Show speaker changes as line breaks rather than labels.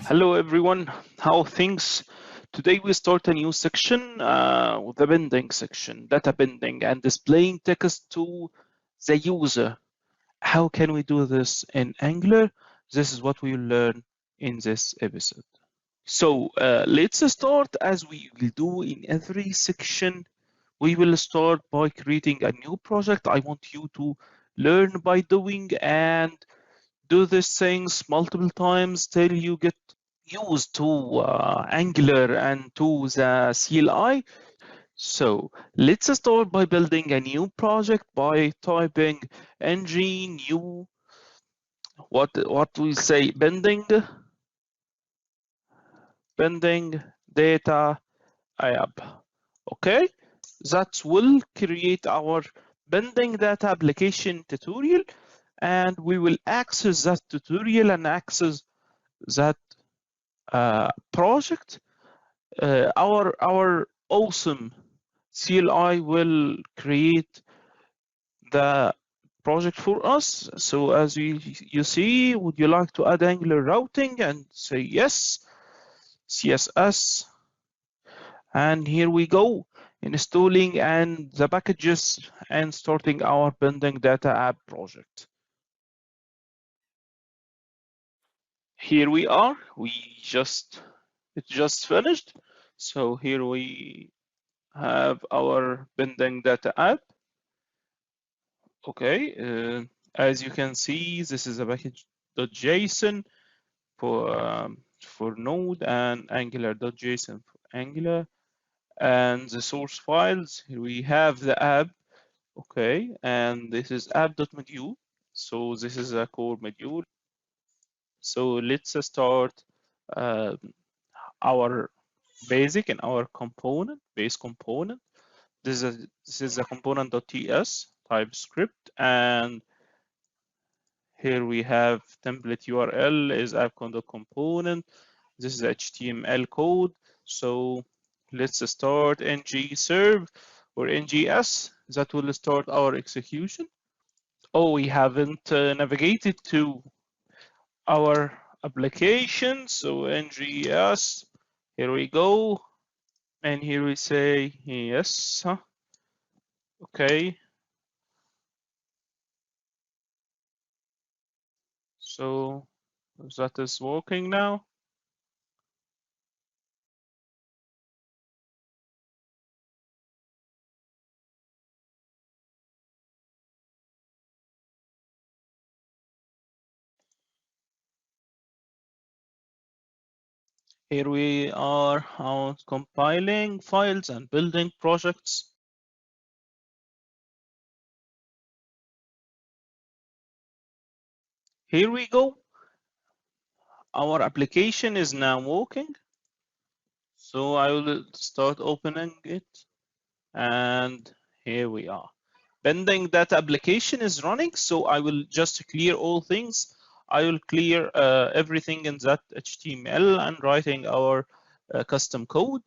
Hello everyone, how things? Today we start a new section with the binding section, data binding and displaying text to the user. How can we do this in Angular? This is what we will learn in this episode. So let's start as we will do in every section. We will start by creating a new project. I want you to learn by doing and do these things multiple times till you get used to Angular and to the CLI. So let's start by building a new project by typing ng new, what we say, binding data app. Okay, that will create our binding data application tutorial, and we will access that tutorial and access that project. Our awesome CLI will create the project for us. So as you see, would you like to add Angular routing? And say yes, CSS. And here we go, installing and the packages and starting our binding data app project. Here we are, it just finished. So here we have our binding data app. Okay, as you can see, this is a package.json for Node and Angular.json for Angular. And the source files, here we have the app. Okay, and this is app.module. So this is a core module. So let's start our basic and our base component. This is a component.ts TypeScript, and here we have template URL is app.component. This is HTML code. So let's start ng serve or ngs. That will start our execution. Oh, we haven't navigated to our application. So ngs, here we go. And here we say yes. Okay. So that is working now. Here we are out compiling files and building projects. Here we go. Our application is now working. So I will start opening it. And here we are. Binding data application is running. So I will just clear all things. I will clear everything in that HTML and writing our custom code.